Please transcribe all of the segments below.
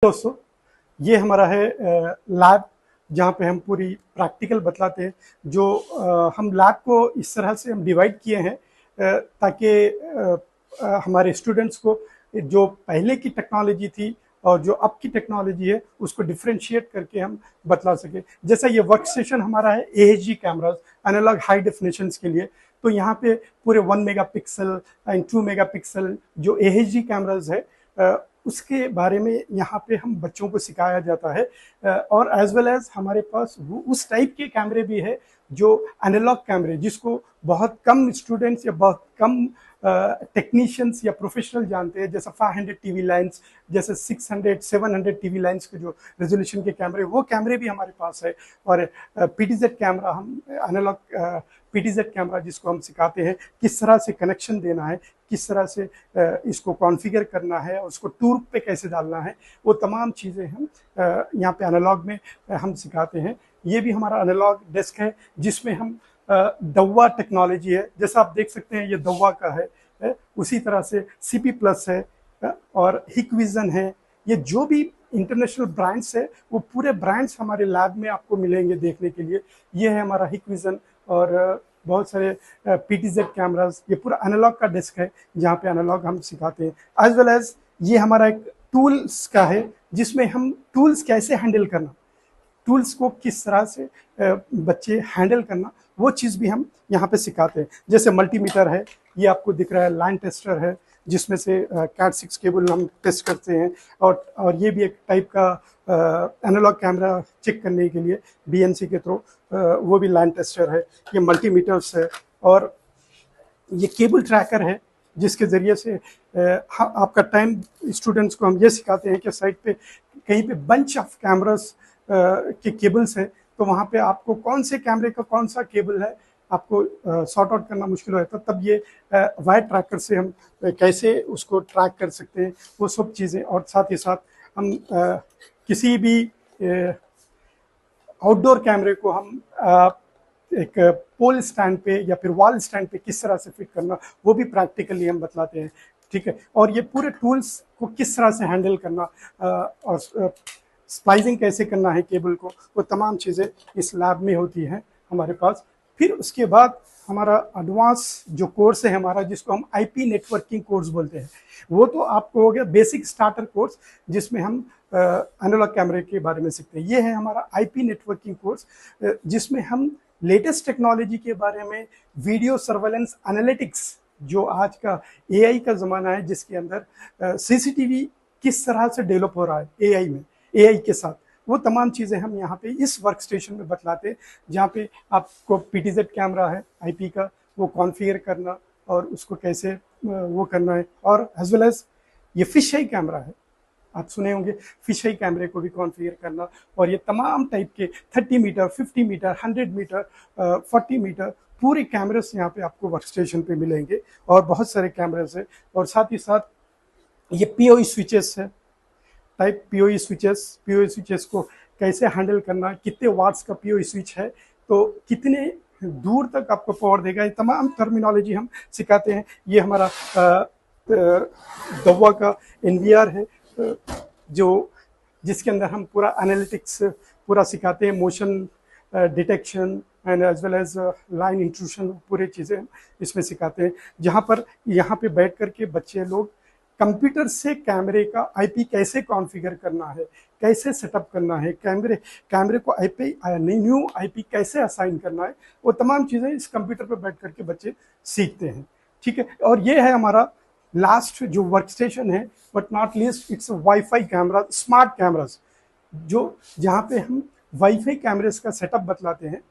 दोस्तों, ये हमारा है लैब, जहाँ पे हम पूरी प्रैक्टिकल बतलाते हैं। जो हम लैब को इस तरह से हम डिवाइड किए हैं ताकि हमारे स्टूडेंट्स को जो पहले की टेक्नोलॉजी थी और जो अब की टेक्नोलॉजी है उसको डिफ्रेंशिएट करके हम बतला सके। जैसा ये वर्क स्टेशन हमारा है AHG cameras, analogue high definitions के लिए। तो यहाँ पे पूरे 1 मेगापिक्सल एंड 2 मेगापिक्सल जो AHG कैमराज है उसके बारे में यहाँ पे हम बच्चों को सिखाया जाता है। और एज वेल एज हमारे पास उस टाइप के कैमरे भी है जो एनालॉग कैमरे, जिसको बहुत कम स्टूडेंट्स या बहुत कम टेक्नीशियंस या प्रोफेशनल जानते हैं, जैसे 500 टीवी लाइन्स, जैसे 600 700 टीवी लाइन्स के जो रेजोल्यूशन के कैमरे, वो कैमरे भी हमारे पास है। और PTZ कैमरा, हम एनालॉग PTZ कैमरा जिसको हम सिखाते हैं किस तरह से कनेक्शन देना है, किस तरह से इसको कॉन्फ़िगर करना है और उसको टूर पे कैसे डालना है, वो तमाम चीज़ें हम यहाँ पे एनालॉग में हम सिखाते हैं। ये भी हमारा एनालॉग डेस्क है जिसमें हम दव्वा टेक्नोलॉजी है, जैसा आप देख सकते हैं ये दव्वा का है। उसी तरह से CP+ है और हिकविजन है। ये जो भी इंटरनेशनल ब्रांड्स है वो पूरे ब्रांड्स हमारे लैब में आपको मिलेंगे देखने के लिए। ये है हमारा हिकविजन और बहुत सारे PTZ कैमराज। ये पूरा एनालॉग का डेस्क है जहाँ पे एनालॉग हम सिखाते हैं। एज वेल एज ये हमारा एक टूल्स का है जिसमें हम टूल्स कैसे हैंडल करना, टूल्स को किस तरह से बच्चे हैंडल करना, वो चीज़ भी हम यहाँ पे सिखाते हैं। जैसे मल्टीमीटर है, ये आपको दिख रहा है, लाइन टेस्टर है जिसमें से कैट 6 केबल हम टेस्ट करते हैं। और ये भी एक टाइप का एनालॉग कैमरा चेक करने के लिए BNC के थ्रू, वो भी लाइन टेस्टर है। ये मल्टीमीटर्स है और ये केबल ट्रैकर है जिसके ज़रिए से आपका टाइम, स्टूडेंट्स को हम ये सिखाते हैं कि साइड पे कहीं पे बंच ऑफ कैमरास के केबल्स है, तो वहाँ पे आपको कौन से कैमरे का कौन सा केबल है आपको सॉर्ट आउट करना मुश्किल हो जाता है। तब ये वायर ट्रैकर से हम कैसे उसको ट्रैक कर सकते हैं, वो सब चीज़ें। और साथ ही साथ हम किसी भी आउटडोर कैमरे को हम एक पोल स्टैंड पे या फिर वॉल स्टैंड पे किस तरह से फिट करना, वो भी प्रैक्टिकली हम बतलाते हैं। ठीक है, और ये पूरे टूल्स को किस तरह से हैंडल करना और स्प्लाइसिंग कैसे करना है केबल को, वो तमाम चीज़ें इस लैब में होती हैं हमारे पास। फिर उसके बाद हमारा एडवांस जो कोर्स है हमारा, जिसको हम IP नेटवर्किंग कोर्स बोलते हैं, वो तो आपको हो गया बेसिक स्टार्टर कोर्स, जिसमें हम एनालॉग कैमरे के बारे में सीखते हैं। ये है हमारा IP नेटवर्किंग कोर्स, जिसमें हम लेटेस्ट टेक्नोलॉजी के बारे में, वीडियो सर्वेलेंस एनालिटिक्स, जो आज का AI का ज़माना है जिसके अंदर CCTV किस तरह से डेवलप हो रहा है AI के साथ, वो तमाम चीज़ें हम यहाँ पे इस वर्क स्टेशन में बतलाते हैं। जहाँ पे आपको PTZ कैमरा है IP का, वो कॉन्फ़िगर करना और उसको कैसे वो करना है। और एज वेल एज ये फिश आई कैमरा है, आप सुने होंगे, फिश आई कैमरे को भी कॉन्फ़िगर करना। और ये तमाम टाइप के 30 मीटर, 50 मीटर, 100 मीटर, 40 मीटर पूरे कैमरेस यहाँ पे आपको वर्क स्टेशन पे मिलेंगे और बहुत सारे कैमरेस हैं। और साथ ही साथ ये PoE स्विचेस है, टाइप PoE स्विचेस को कैसे हैंडल करना, कितने वाट्स का PoE स्विच है तो कितने दूर तक आपको पावर देगा, ये तमाम टर्मिनोलॉजी हम सिखाते हैं। ये हमारा दवा का NVR है, जो जिसके अंदर हम पूरा एनालिटिक्स पूरा सिखाते हैं, motion detection and as well as line intrusion, पूरे चीज़ें इसमें सिखाते हैं। जहाँ पर यहाँ पे बैठ कर के बच्चे लोग कंप्यूटर से कैमरे का IP कैसे कॉन्फ़िगर करना है, कैसे सेटअप करना है, कैमरे को न्यू IP कैसे असाइन करना है, वो तमाम चीज़ें इस कंप्यूटर पर बैठ करके बच्चे सीखते हैं। ठीक है, और ये है हमारा लास्ट जो वर्क स्टेशन है, but not least, it's wifi camera, smart cameras, जो जहाँ पे हम वाईफाई कैमरेज का सेटअप बतलाते हैं,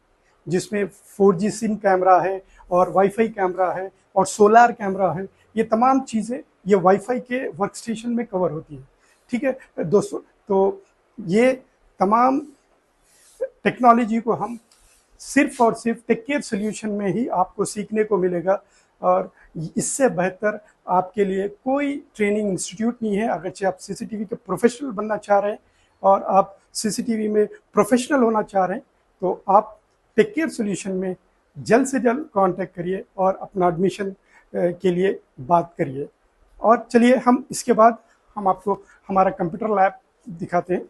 जिसमें 4G सिम कैमरा है और वाईफाई कैमरा है और सोलार कैमरा है। ये तमाम चीज़ें ये वाईफाई के वर्क स्टेशन में कवर होती है। ठीक है दोस्तों, तो ये तमाम टेक्नोलॉजी को हम सिर्फ और सिर्फ टेक केयर सोल्यूशन में ही आपको सीखने को मिलेगा। और इससे बेहतर आपके लिए कोई ट्रेनिंग इंस्टीट्यूट नहीं है। अगरचे आप CCTV के प्रोफेशनल बनना चाह रहे हैं और आप CCTV में प्रोफेशनल होना चाह रहे हैं, तो आप टेक केयर सोल्यूशन में जल्द से जल्द कांटेक्ट करिए और अपना एडमिशन के लिए बात करिए। और चलिए हम इसके बाद हम आपको हमारा कंप्यूटर लैब दिखाते हैं।